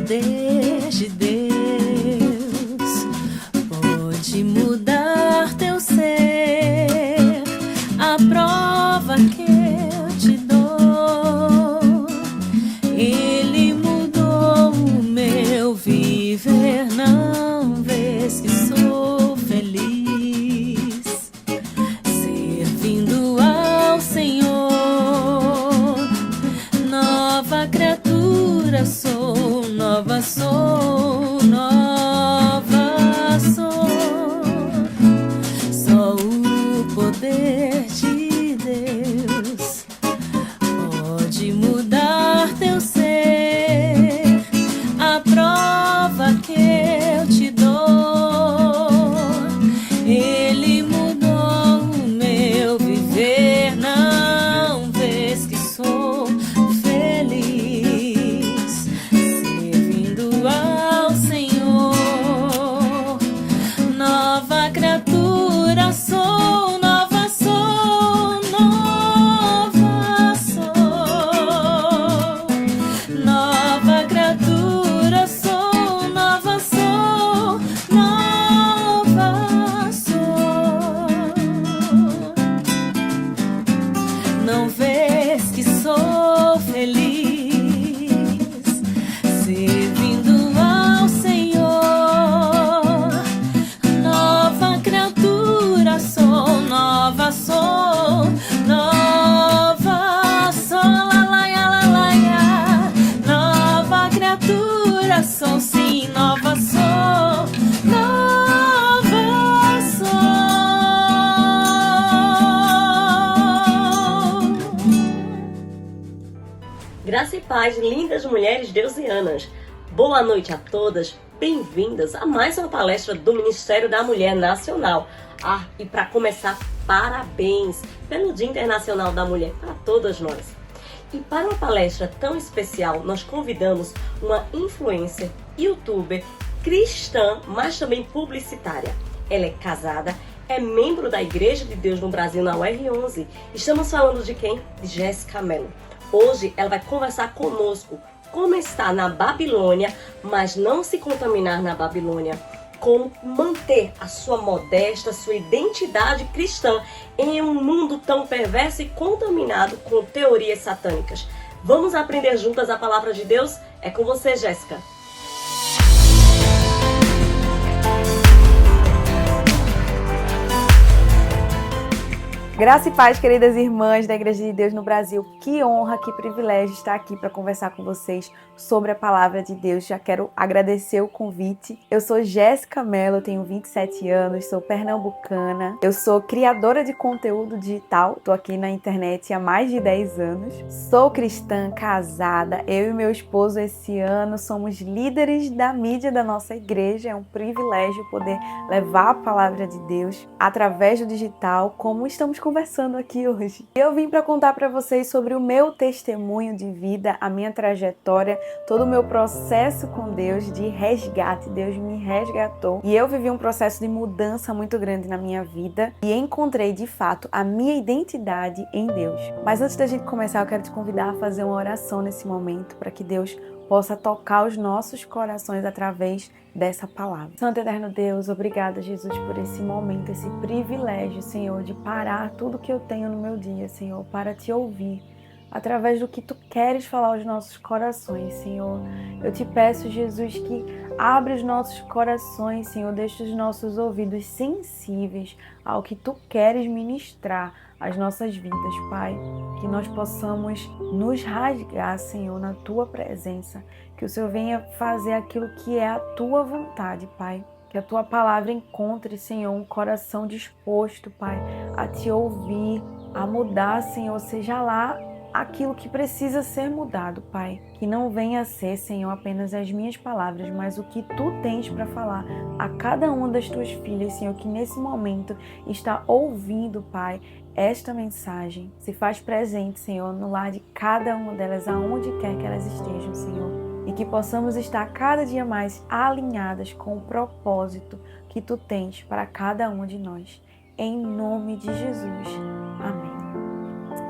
poder de Deus pode mudar teu ser. A prova que eu te dou, Ele mudou o meu viver. Não vês que sou feliz servindo ao Senhor. Nova criatura sou, nova sou, nova sou. Só o poder de Deus pode mudar teu ser. A prova que eu te dou, Ele mudou o meu viver. Não vês que sou feliz servindo ao Senhor. Nova criatura sou, nova sou, nova sou. Nova criatura sou, nova sou, nova sou. Não vês que sou feliz servindo ao Senhor. Nova criatura sou, nova sou, nova sou. Lalaia, lalaia. Nova criatura sou, sim, nova sou, nova sou. Graça e paz, lindas mulheres deusianas. Boa noite a todas, bem-vindas a mais uma palestra do Ministério da Mulher Nacional. E para começar, parabéns pelo Dia Internacional da Mulher para todas nós. E para uma palestra tão especial, nós convidamos uma influencer, youtuber, cristã, mas também publicitária. Ela é casada, é membro da Igreja de Deus no Brasil, na UR11. Estamos falando de quem? De Jéssica Mello. Hoje ela vai conversar conosco como estar na Babilônia, mas não se contaminar na Babilônia. Como manter a sua modesta, sua identidade cristã em um mundo tão perverso e contaminado com teorias satânicas. Vamos aprender juntas a palavra de Deus? É com você, Jéssica. Graça e paz, queridas irmãs da Igreja de Deus no Brasil. Que honra, que privilégio estar aqui para conversar com vocês sobre a palavra de Deus. Já quero agradecer o convite. Eu sou Jéssica Mello, tenho 27 anos, sou pernambucana. Eu sou criadora de conteúdo digital, estou aqui na internet há mais de 10 anos. Sou cristã, casada. Eu e meu esposo esse ano somos líderes da mídia da nossa igreja. É um privilégio poder levar a palavra de Deus através do digital, como estamos conversando aqui hoje. Eu vim para contar para vocês sobre o meu testemunho de vida, a minha trajetória, todo o meu processo com Deus de resgate. Deus me resgatou e eu vivi um processo de mudança muito grande na minha vida e encontrei de fato a minha identidade em Deus. Mas antes da gente começar, eu quero te convidar a fazer uma oração nesse momento para que Deus possa tocar os nossos corações através dessa palavra. Santo Eterno Deus, obrigada, Jesus, por esse momento, esse privilégio, Senhor, de parar tudo que eu tenho no meu dia, Senhor, para te ouvir, através do que Tu queres falar aos nossos corações, Senhor. Eu te peço, Jesus, que abra os nossos corações, Senhor, deixa os nossos ouvidos sensíveis ao que Tu queres ministrar às nossas vidas, Pai. Que nós possamos nos rasgar, Senhor, na Tua presença. Que o Senhor venha fazer aquilo que é a Tua vontade, Pai. Que a Tua palavra encontre, Senhor, um coração disposto, Pai, a Te ouvir, a mudar, Senhor, seja lá aquilo que precisa ser mudado, Pai. Que não venha a ser, Senhor, apenas as minhas palavras, mas o que Tu tens para falar a cada uma das Tuas filhas, Senhor, que nesse momento está ouvindo, Pai, esta mensagem. Se faz presente, Senhor, no lar de cada uma delas, aonde quer que elas estejam, Senhor. E que possamos estar cada dia mais alinhadas com o propósito que Tu tens para cada um de nós. Em nome de Jesus. Amém.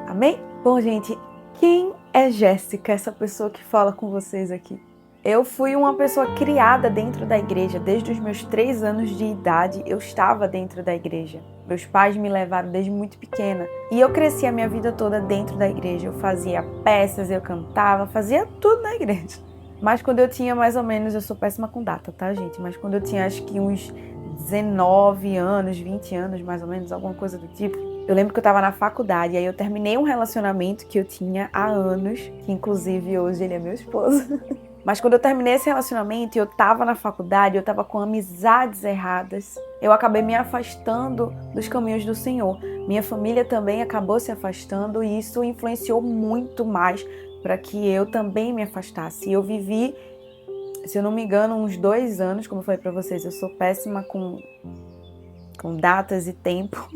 Amém? Bom, gente, quem é Jéssica, essa pessoa que fala com vocês aqui? Eu fui uma pessoa criada dentro da igreja. Desde os meus 3 anos de idade, eu estava dentro da igreja. Meus pais me levaram desde muito pequena. E eu cresci a minha vida toda dentro da igreja. Eu fazia peças, eu cantava, fazia tudo na igreja. Mas quando eu tinha mais ou menos, eu sou péssima com data, tá, gente? Mas quando eu tinha acho que uns 19 anos, 20 anos mais ou menos, alguma coisa do tipo, eu lembro que eu tava na faculdade, aí eu terminei um relacionamento que eu tinha há anos, que inclusive hoje ele é meu esposo. Mas quando eu terminei esse relacionamento e eu tava na faculdade, eu tava com amizades erradas, eu acabei me afastando dos caminhos do Senhor. Minha família também acabou se afastando e isso influenciou muito mais para que eu também me afastasse. E eu vivi, se eu não me engano, uns 2 anos, como eu falei para vocês, eu sou péssima com datas e tempo,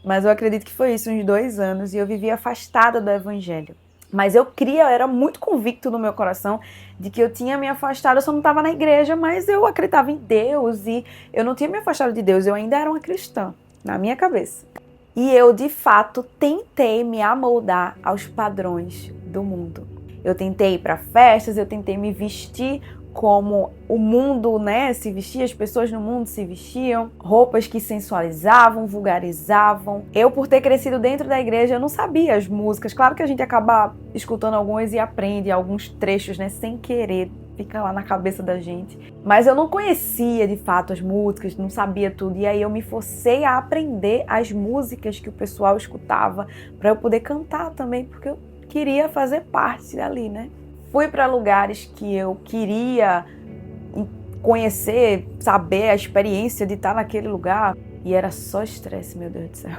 mas eu acredito que foi isso, uns 2 anos, e eu vivi afastada do Evangelho. Mas eu era muito convicto no meu coração de que eu tinha me afastado, eu só não estava na igreja, mas eu acreditava em Deus e eu não tinha me afastado de Deus, eu ainda era uma cristã, na minha cabeça. E eu, de fato, tentei me amoldar aos padrões do mundo. Eu tentei ir para festas, eu tentei me vestir como o mundo, né, se vestia, as pessoas no mundo se vestiam, roupas que sensualizavam, vulgarizavam. Eu, por ter crescido dentro da igreja, eu não sabia as músicas. Claro que a gente acaba escutando algumas e aprende alguns trechos, né, sem querer, fica lá na cabeça da gente. Mas eu não conhecia, de fato, as músicas, não sabia tudo. E aí eu me forcei a aprender as músicas que o pessoal escutava para eu poder cantar também, porque eu queria fazer parte dali, né? Fui para lugares que eu queria conhecer, saber a experiência de estar naquele lugar. E era só estresse, meu Deus do céu.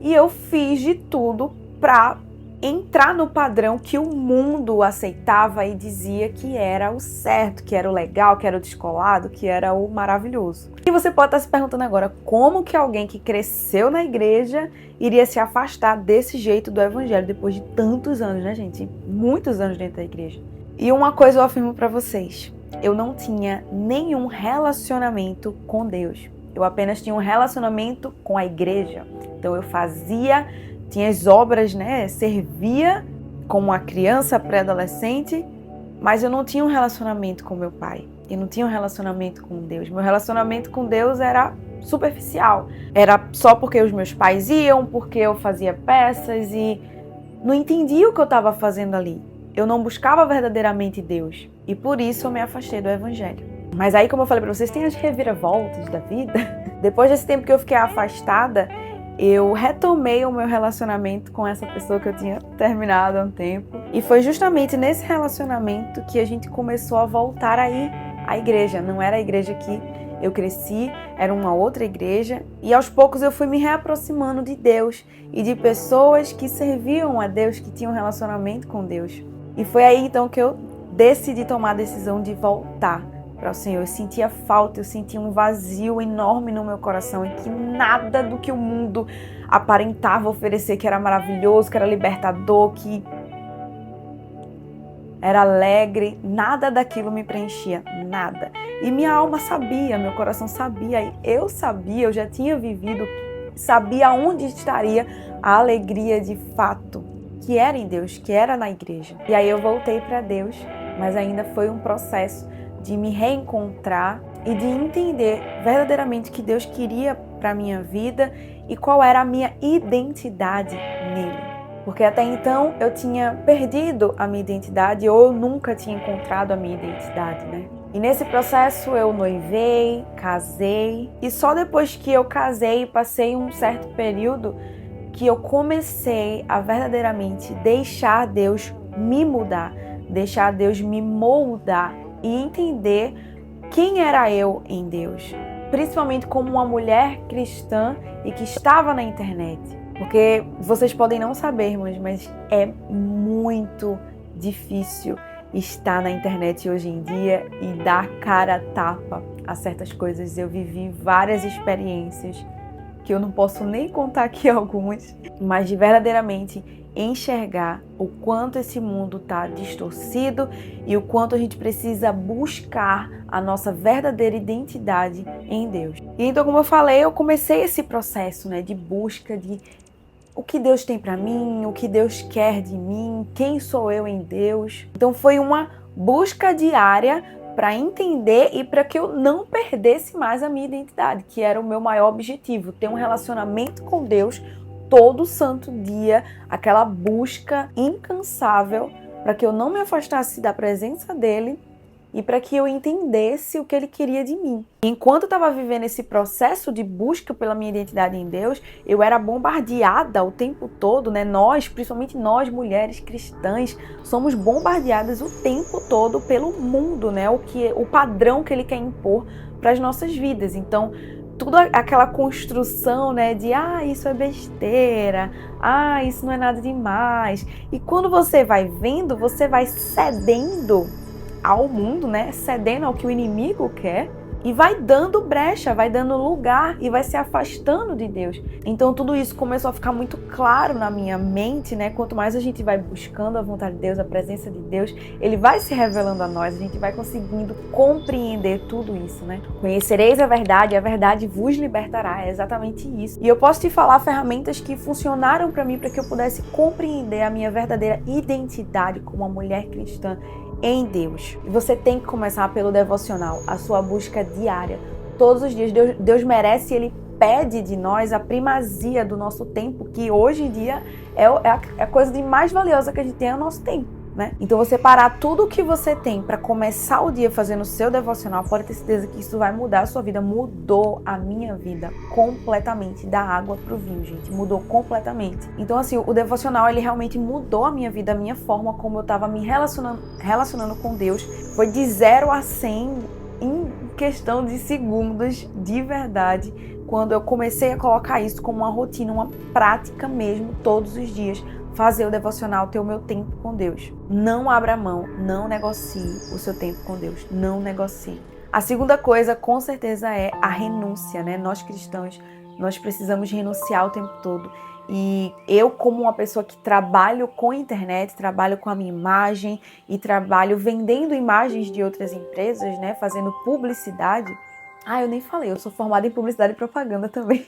E eu fiz de tudo para entrar no padrão que o mundo aceitava e dizia que era o certo, que era o legal, que era o descolado, que era o maravilhoso. E você pode estar se perguntando agora, como que alguém que cresceu na igreja iria se afastar desse jeito do evangelho depois de tantos anos, né, gente? Muitos anos dentro da igreja. E uma coisa eu afirmo para vocês, eu não tinha nenhum relacionamento com Deus. Eu apenas tinha um relacionamento com a igreja. Então eu tinha as obras, né? Servia como uma criança pré-adolescente, mas eu não tinha um relacionamento com meu pai. Eu não tinha um relacionamento com Deus. Meu relacionamento com Deus era superficial. Era só porque os meus pais iam, porque eu fazia peças e não entendia o que eu estava fazendo ali. Eu não buscava verdadeiramente Deus. E por isso eu me afastei do evangelho. Mas aí, como eu falei para vocês, tem as reviravoltas da vida. Depois desse tempo que eu fiquei afastada, eu retomei o meu relacionamento com essa pessoa que eu tinha terminado há um tempo. E foi justamente nesse relacionamento que a gente começou a voltar a ir à igreja. Não era a igreja que eu cresci, era uma outra igreja. E aos poucos eu fui me reaproximando de Deus e de pessoas que serviam a Deus, que tinham um relacionamento com Deus. E foi aí então que eu decidi tomar a decisão de voltar para o Senhor. Eu sentia falta, eu sentia um vazio enorme no meu coração, em que nada do que o mundo aparentava oferecer, que era maravilhoso, que era libertador, que era alegre, nada daquilo me preenchia, nada. E minha alma sabia, meu coração sabia, eu sabia, eu já tinha vivido, sabia onde estaria a alegria de fato, que era em Deus, que era na igreja. E aí eu voltei para Deus, mas ainda foi um processo de me reencontrar e de entender verdadeiramente o que Deus queria para a minha vida e qual era a minha identidade nele. Porque até então eu tinha perdido a minha identidade ou eu nunca tinha encontrado a minha identidade, né? E nesse processo eu noivei, casei e só depois que eu casei, passei um certo período que eu comecei a verdadeiramente deixar Deus me mudar, deixar Deus me moldar e entender quem era eu em Deus, principalmente como uma mulher cristã e que estava na internet. Porque vocês podem não saber, irmãos, mas é muito difícil estar na internet hoje em dia e dar cara a tapa a certas coisas. Eu vivi várias experiências que eu não posso nem contar aqui algumas, mas de verdadeiramente enxergar o quanto esse mundo está distorcido e o quanto a gente precisa buscar a nossa verdadeira identidade em Deus. E então, como eu falei, eu comecei esse processo, né, de busca de o que Deus tem para mim, o que Deus quer de mim, quem sou eu em Deus. Então foi uma busca diária para entender e para que eu não perdesse mais a minha identidade, que era o meu maior objetivo, ter um relacionamento com Deus todo santo dia, aquela busca incansável para que eu não me afastasse da presença dele e para que eu entendesse o que ele queria de mim. Enquanto eu estava vivendo esse processo de busca pela minha identidade em Deus, eu era bombardeada o tempo todo, né? Nós, principalmente nós, mulheres cristãs, somos bombardeadas o tempo todo pelo mundo, né? O padrão que ele quer impor para as nossas vidas. Então, tudo aquela construção, né, de isso é besteira, isso não é nada demais. E quando você vai vendo, você vai cedendo ao mundo, né, cedendo ao que o inimigo quer e vai dando brecha, vai dando lugar e vai se afastando de Deus. Então tudo isso começou a ficar muito claro na minha mente, né? Quanto mais a gente vai buscando a vontade de Deus, a presença de Deus, ele vai se revelando a nós, a gente vai conseguindo compreender tudo isso, né? Conhecereis a verdade vos libertará, é exatamente isso. E eu posso te falar ferramentas que funcionaram para mim para que eu pudesse compreender a minha verdadeira identidade como uma mulher cristã em Deus. E você tem que começar pelo devocional, a sua busca diária. Todos os dias, Deus merece, Ele pede de nós a primazia do nosso tempo, que hoje em dia é a coisa de mais valiosa que a gente tem, é o nosso tempo, né? Então você parar tudo o que você tem para começar o dia fazendo o seu devocional, pode ter certeza que isso vai mudar a sua vida. Mudou a minha vida completamente, da água pro vinho, gente, mudou completamente. Então assim, o devocional, ele realmente mudou a minha vida, a minha forma como eu tava me relacionando com Deus. Foi de 0 a 100 em questão de segundos, de verdade, quando eu comecei a colocar isso como uma rotina, uma prática mesmo, todos os dias. Fazer o devocional, ter o meu tempo com Deus. Não abra mão, não negocie o seu tempo com Deus. Não negocie. A segunda coisa, com certeza, é a renúncia, né? Nós cristãos, nós precisamos renunciar o tempo todo. E eu, como uma pessoa que trabalho com internet, trabalho com a minha imagem e trabalho vendendo imagens de outras empresas, né? Fazendo publicidade. Eu nem falei, eu sou formada em publicidade e propaganda também.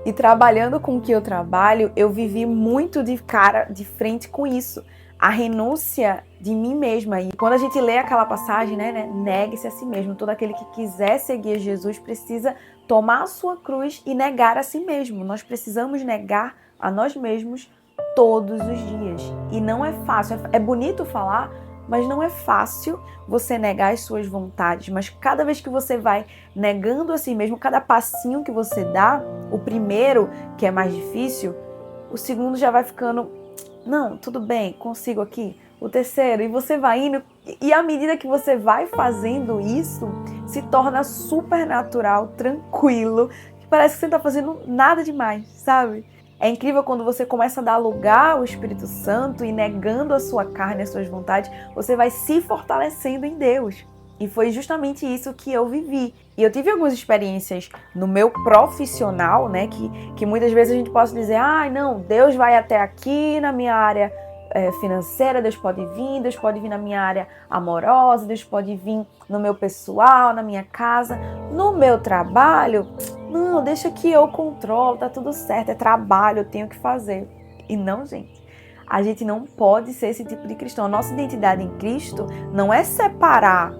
E trabalhando com o que eu trabalho, eu vivi muito de cara, de frente com isso. A renúncia de mim mesma. E quando a gente lê aquela passagem, né, negue-se a si mesmo. Todo aquele que quiser seguir Jesus precisa tomar a sua cruz e negar a si mesmo. Nós precisamos negar a nós mesmos todos os dias. E não é fácil. É bonito falar, mas não é fácil você negar as suas vontades. Mas cada vez que você vai negando a si mesmo, cada passinho que você dá, o primeiro, que é mais difícil, o segundo já vai ficando, não, tudo bem, consigo aqui. O terceiro, e você vai indo, e à medida que você vai fazendo isso, se torna super natural, tranquilo, que parece que você não está fazendo nada demais, sabe? É incrível quando você começa a dar lugar ao Espírito Santo e negando a sua carne, as suas vontades, você vai se fortalecendo em Deus. E foi justamente isso que eu vivi. E eu tive algumas experiências no meu profissional, né, que muitas vezes a gente pode dizer, não, Deus vai até aqui na minha área financeira, Deus pode vir na minha área amorosa, Deus pode vir no meu pessoal, na minha casa, no meu trabalho. Não, deixa que eu controlo, tá tudo certo, é trabalho, eu tenho que fazer. E não, gente, a gente não pode ser esse tipo de cristão. A nossa identidade em Cristo não é separar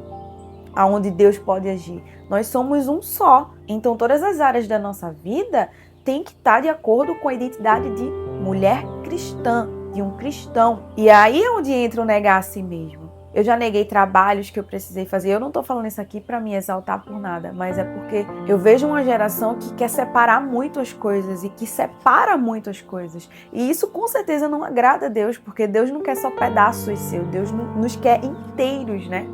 aonde Deus pode agir. Nós somos um só. Então todas as áreas da nossa vida têm que estar de acordo com a identidade de mulher cristã, de um cristão. E aí é onde entra o negar a si mesmo. Eu já neguei trabalhos que eu precisei fazer. Eu não tô falando isso aqui para me exaltar por nada, mas é porque eu vejo uma geração que quer separar muito as coisas e que separa muito as coisas. E isso com certeza não agrada a Deus, porque Deus não quer só pedaços seus, Deus nos quer inteiros, né?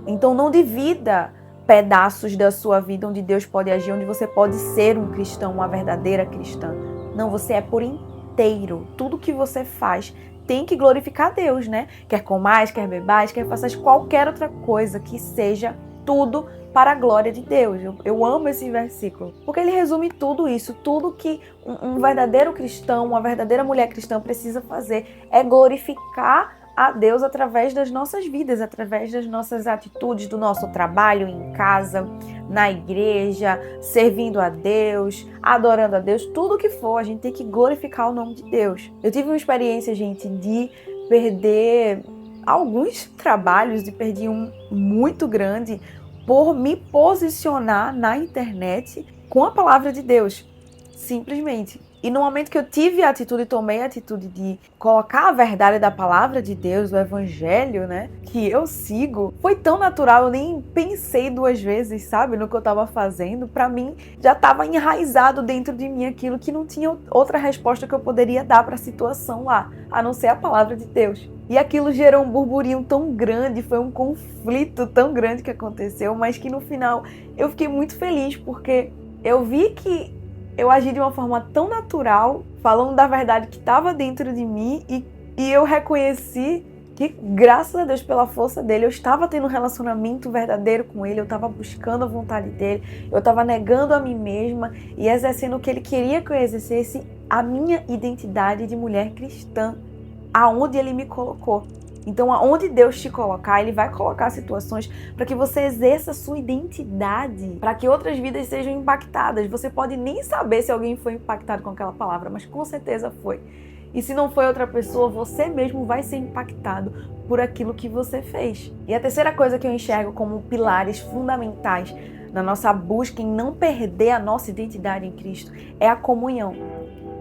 Então não divida pedaços da sua vida onde Deus pode agir, onde você pode ser um cristão, uma verdadeira cristã. Não, você é por inteiro. Tudo que você faz tem que glorificar a Deus, né? Quer comais, quer bebais, quer faças qualquer outra coisa que seja tudo para a glória de Deus. Eu amo esse versículo, porque ele resume tudo isso. Tudo que um verdadeiro cristão, uma verdadeira mulher cristã precisa fazer é glorificar a Deus através das nossas vidas, através das nossas atitudes, do nosso trabalho em casa, na igreja, servindo a Deus, adorando a Deus, tudo que for, a gente tem que glorificar o nome de Deus. Eu tive uma experiência, gente, de perder alguns trabalhos e perdi um muito grande, por me posicionar na internet com a palavra de Deus, simplesmente. E no momento que eu tive a atitude, tomei a atitude de colocar a verdade da palavra de Deus, do evangelho, né, que eu sigo, foi tão natural, eu nem pensei duas vezes, sabe, no que eu estava fazendo. Para mim, já estava enraizado dentro de mim aquilo que não tinha outra resposta que eu poderia dar para a situação lá, a não ser a palavra de Deus. E aquilo gerou um burburinho tão grande, foi um conflito tão grande que aconteceu, mas que no final eu fiquei muito feliz, porque eu vi que eu agi de uma forma tão natural, falando da verdade que estava dentro de mim, e eu reconheci que, graças a Deus, pela força dele, eu estava tendo um relacionamento verdadeiro com ele, eu estava buscando a vontade dele, eu estava negando a mim mesma e exercendo o que ele queria que eu exercesse, a minha identidade de mulher cristã, aonde ele me colocou. Então, aonde Deus te colocar, Ele vai colocar situações para que você exerça a sua identidade, para que outras vidas sejam impactadas. Você pode nem saber se alguém foi impactado com aquela palavra, mas com certeza foi. E se não foi outra pessoa, você mesmo vai ser impactado por aquilo que você fez. E a terceira coisa que eu enxergo como pilares fundamentais na nossa busca em não perder a nossa identidade em Cristo é a comunhão.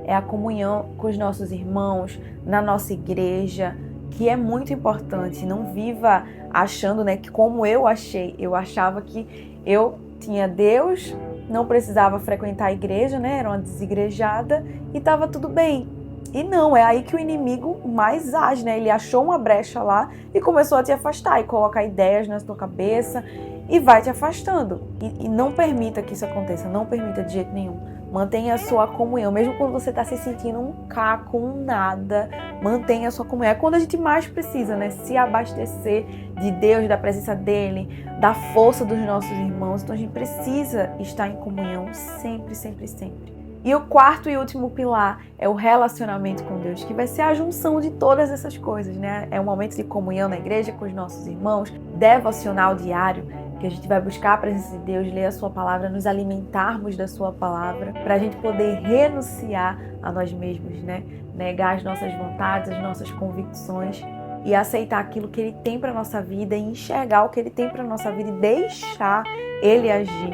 É a comunhão com os nossos irmãos, na nossa igreja, que é muito importante. Não viva achando, né, que como eu achava que eu tinha Deus, não precisava frequentar a igreja, né, era uma desigrejada e estava tudo bem. E não, é aí que o inimigo mais age, né? Ele achou uma brecha lá e começou a te afastar e colocar ideias na tua cabeça e vai te afastando. E não permita que isso aconteça, não permita de jeito nenhum. Mantenha a sua comunhão, mesmo quando você está se sentindo um caco, um nada, mantenha a sua comunhão. É quando a gente mais precisa, né? Se abastecer de Deus, da presença dEle, da força dos nossos irmãos. Então a gente precisa estar em comunhão sempre, sempre, sempre. E o quarto e último pilar é o relacionamento com Deus, que vai ser a junção de todas essas coisas, né? É um momento de comunhão na igreja com os nossos irmãos, devocional diário, que a gente vai buscar a presença de Deus, ler a sua palavra, nos alimentarmos da sua palavra, para a gente poder renunciar a nós mesmos, né? Negar as nossas vontades, as nossas convicções e aceitar aquilo que Ele tem para a nossa vida e enxergar o que Ele tem para a nossa vida e deixar Ele agir,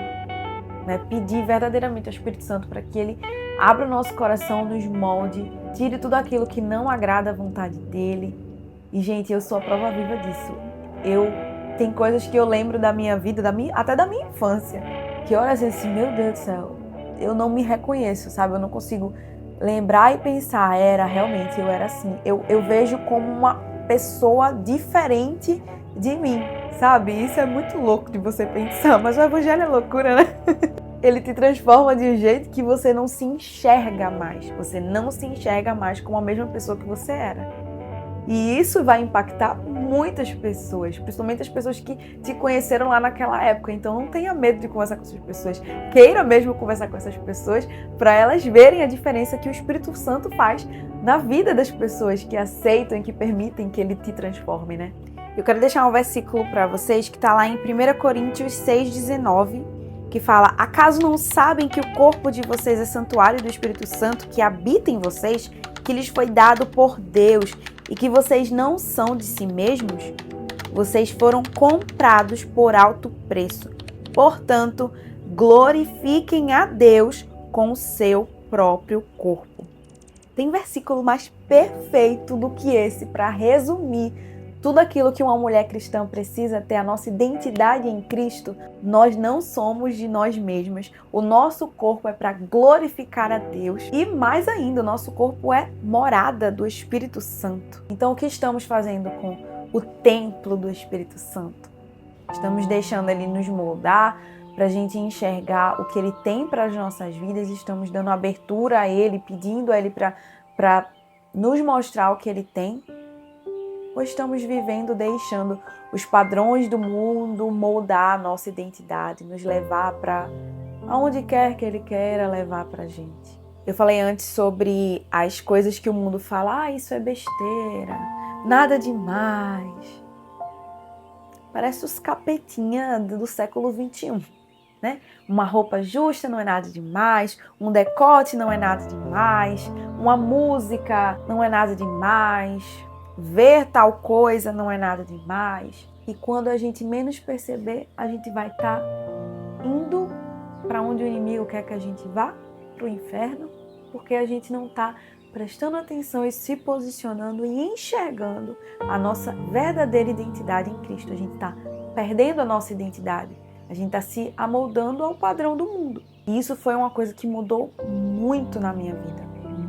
né? Pedir verdadeiramente ao Espírito Santo para que Ele abra o nosso coração, nos molde, tire tudo aquilo que não agrada à vontade dEle. E, gente, eu sou a prova viva disso. Tem coisas que eu lembro da minha vida, até da minha infância, que olha assim, meu Deus do céu, eu não me reconheço, sabe? Eu não consigo lembrar e pensar, realmente, eu era assim. Eu vejo como uma pessoa diferente de mim, sabe? Isso é muito louco de você pensar, mas o evangelho é loucura, né? Ele te transforma de um jeito que você não se enxerga mais. Você não se enxerga mais como a mesma pessoa que você era. E isso vai impactar muitas pessoas, principalmente as pessoas que te conheceram lá naquela época. Então não tenha medo de conversar com essas pessoas. Queira mesmo conversar com essas pessoas para elas verem a diferença que o Espírito Santo faz na vida das pessoas que aceitam e que permitem que Ele te transforme, né? Eu quero deixar um versículo para vocês que está lá em 1 Coríntios 6,19, que fala: acaso não sabem que o corpo de vocês é santuário do Espírito Santo que habita em vocês, que lhes foi dado por Deus, e que vocês não são de si mesmos? Vocês foram comprados por alto preço. Portanto, glorifiquem a Deus com o seu próprio corpo. Tem versículo mais perfeito do que esse para resumir tudo aquilo que uma mulher cristã precisa ter, a nossa identidade em Cristo. Nós não somos de nós mesmas. O nosso corpo é para glorificar a Deus. E mais ainda, o nosso corpo é morada do Espírito Santo. Então, o que estamos fazendo com o templo do Espírito Santo? Estamos deixando Ele nos moldar para a gente enxergar o que Ele tem para as nossas vidas. Estamos dando abertura a Ele, pedindo a Ele para nos mostrar o que Ele tem. Ou estamos vivendo deixando os padrões do mundo moldar a nossa identidade, nos levar para aonde quer que Ele queira levar para a gente? Eu falei antes sobre as coisas que o mundo fala, isso é besteira, nada demais. Parece os capetinha do século XXI, né? Uma roupa justa não é nada demais, um decote não é nada demais, uma música não é nada demais, ver tal coisa não é nada demais. E quando a gente menos perceber, a gente vai estar indo para onde o inimigo quer que a gente vá, para o inferno, porque a gente não está prestando atenção e se posicionando e enxergando a nossa verdadeira identidade em Cristo. A gente está perdendo a nossa identidade. A gente está se amoldando ao padrão do mundo. E isso foi uma coisa que mudou muito na minha vida.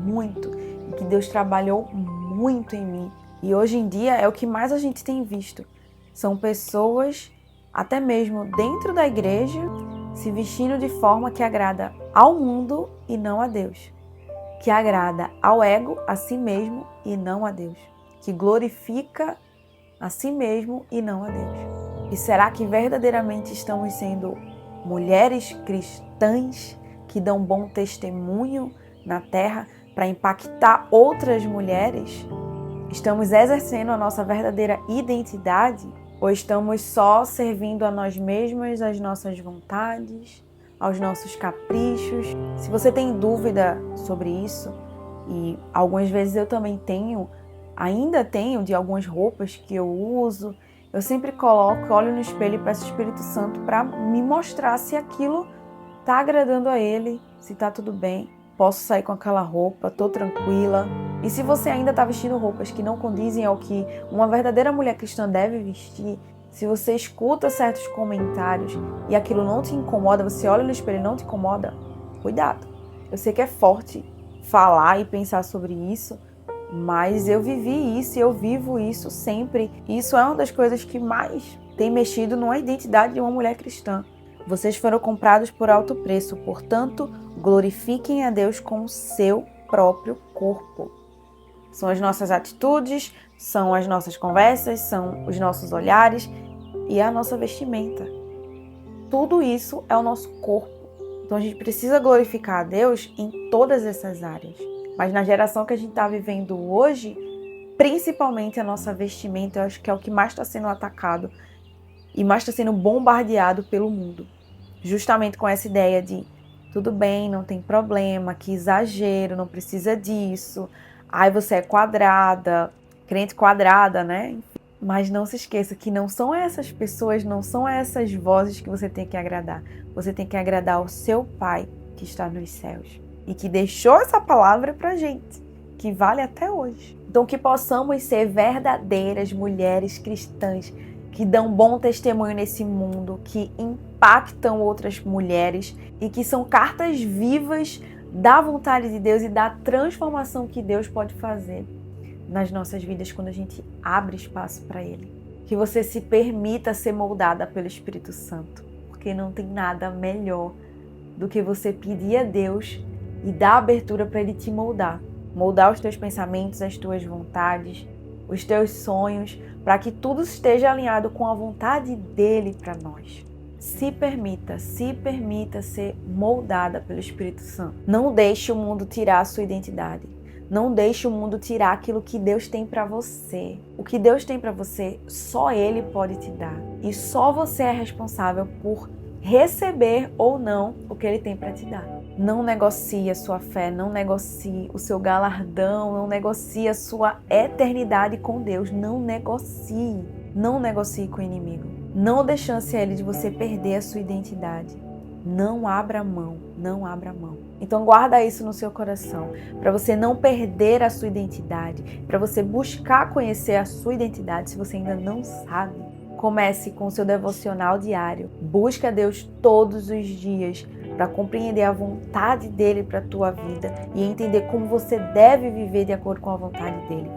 Muito. E que Deus trabalhou muito em mim. E hoje em dia é o que mais a gente tem visto. São pessoas, até mesmo dentro da igreja, se vestindo de forma que agrada ao mundo e não a Deus. Que agrada ao ego, a si mesmo e não a Deus. Que glorifica a si mesmo e não a Deus. E será que verdadeiramente estamos sendo mulheres cristãs que dão bom testemunho na terra para impactar outras mulheres? Estamos exercendo a nossa verdadeira identidade? Ou estamos só servindo a nós mesmas, às nossas vontades, aos nossos caprichos? Se você tem dúvida sobre isso, e algumas vezes eu também ainda tenho de algumas roupas que eu uso, eu sempre olho no espelho e peço ao Espírito Santo para me mostrar se aquilo está agradando a Ele, se está tudo bem. Posso sair com aquela roupa, estou tranquila. E se você ainda está vestindo roupas que não condizem ao que uma verdadeira mulher cristã deve vestir, se você escuta certos comentários e aquilo não te incomoda, você olha no espelho e não te incomoda, cuidado. Eu sei que é forte falar e pensar sobre isso, mas eu vivi isso e eu vivo isso sempre. E isso é uma das coisas que mais tem mexido na identidade de uma mulher cristã. Vocês foram comprados por alto preço, portanto, glorifiquem a Deus com o seu próprio corpo. São as nossas atitudes, são as nossas conversas, são os nossos olhares e a nossa vestimenta. Tudo isso é o nosso corpo. Então a gente precisa glorificar a Deus em todas essas áreas. Mas na geração que a gente está vivendo hoje, principalmente a nossa vestimenta, eu acho que é o que mais está sendo atacado e mais está sendo bombardeado pelo mundo. Justamente com essa ideia de tudo bem, não tem problema, que exagero, não precisa disso. Ai, você é quadrada, crente quadrada, né? Mas não se esqueça que não são essas pessoas, não são essas vozes que você tem que agradar. Você tem que agradar ao seu Pai que está nos céus e que deixou essa palavra pra gente, que vale até hoje. Então que possamos ser verdadeiras mulheres cristãs que dão bom testemunho nesse mundo, que impactam outras mulheres e que são cartas vivas da vontade de Deus e da transformação que Deus pode fazer nas nossas vidas quando a gente abre espaço para Ele. Que você se permita ser moldada pelo Espírito Santo, porque não tem nada melhor do que você pedir a Deus e dar abertura para Ele te moldar. Moldar os teus pensamentos, as tuas vontades, os teus sonhos, para que tudo esteja alinhado com a vontade dEle para nós. Se permita ser moldada pelo Espírito Santo. Não deixe o mundo tirar a sua identidade. Não deixe o mundo tirar aquilo que Deus tem para você. O que Deus tem para você, só Ele pode te dar. E só você é responsável por receber ou não o que Ele tem para te dar. Não negocie a sua fé, não negocie o seu galardão, não negocie a sua eternidade com Deus. Não negocie. Não negocie com o inimigo. Não dê chance a ele de você perder a sua identidade. Não abra mão, não abra mão. Então guarda isso no seu coração, para você não perder a sua identidade, para você buscar conhecer a sua identidade se você ainda não sabe. Comece com o seu devocional diário. Busca Deus todos os dias para compreender a vontade dele para a tua vida e entender como você deve viver de acordo com a vontade dele.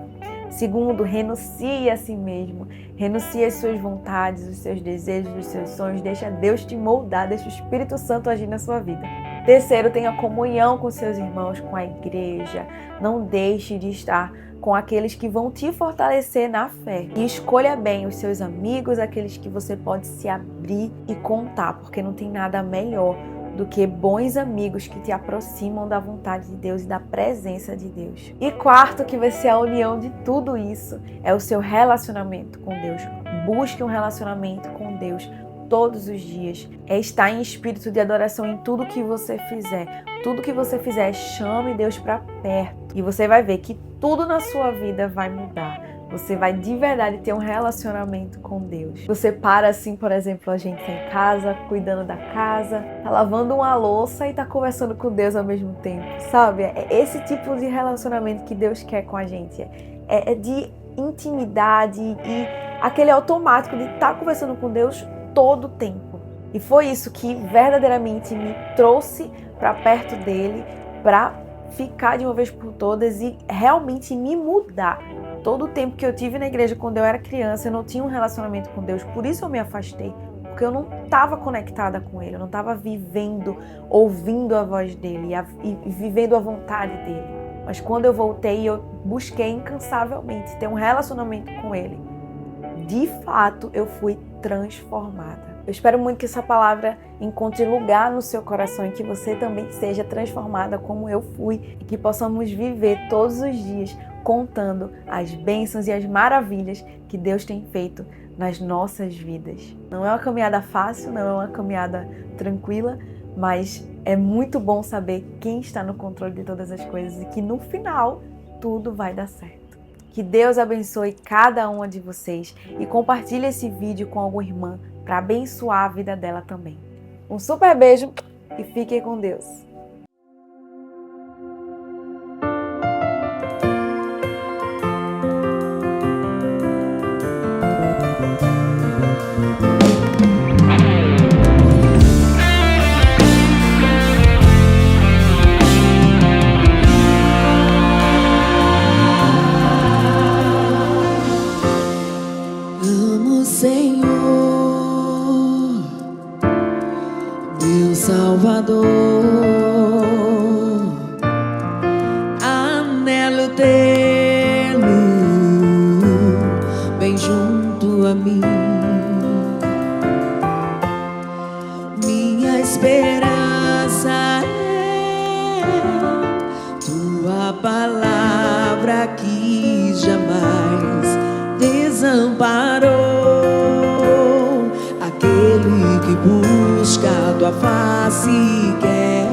Segundo, renuncie a si mesmo, renuncie às suas vontades, os seus desejos, os seus sonhos, deixa Deus te moldar, deixa o Espírito Santo agir na sua vida. Terceiro, tenha comunhão com seus irmãos, com a igreja, não deixe de estar com aqueles que vão te fortalecer na fé. E escolha bem os seus amigos, aqueles que você pode se abrir e contar, porque não tem nada melhor do que bons amigos que te aproximam da vontade de Deus e da presença de Deus. E quarto, que vai ser a união de tudo isso, é o seu relacionamento com Deus. Busque um relacionamento com Deus todos os dias. É estar em espírito de adoração em tudo que você fizer. Tudo que você fizer, chame Deus para perto. E você vai ver que tudo na sua vida vai mudar. Você vai de verdade ter um relacionamento com Deus. Você para assim, por exemplo, a gente tá em casa, cuidando da casa, tá lavando uma louça e tá conversando com Deus ao mesmo tempo, sabe? É esse tipo de relacionamento que Deus quer com a gente. É de intimidade e aquele automático de estar conversando com Deus todo o tempo. E foi isso que verdadeiramente me trouxe para perto dele, para ficar de uma vez por todas e realmente me mudar. Todo o tempo que eu tive na igreja quando eu era criança, eu não tinha um relacionamento com Deus, por isso eu me afastei, porque eu não estava conectada com Ele, eu não estava vivendo, ouvindo a voz dele e vivendo a vontade dele. Mas quando eu voltei, eu busquei incansavelmente ter um relacionamento com Ele. De fato, eu fui transformada. Eu espero muito que essa palavra encontre lugar no seu coração e que você também seja transformada como eu fui e que possamos viver todos os dias contando as bênçãos e as maravilhas que Deus tem feito nas nossas vidas. Não é uma caminhada fácil, não é uma caminhada tranquila, mas é muito bom saber quem está no controle de todas as coisas e que no final tudo vai dar certo. Que Deus abençoe cada uma de vocês e compartilhe esse vídeo com alguma irmã para abençoar a vida dela também. Um super beijo e fiquem com Deus. Amo o Senhor, meu Salvador, anelo tê-lo bem junto a mim. Minha esperança é tua palavra que jamais desamparou aquele que busca tua face e quer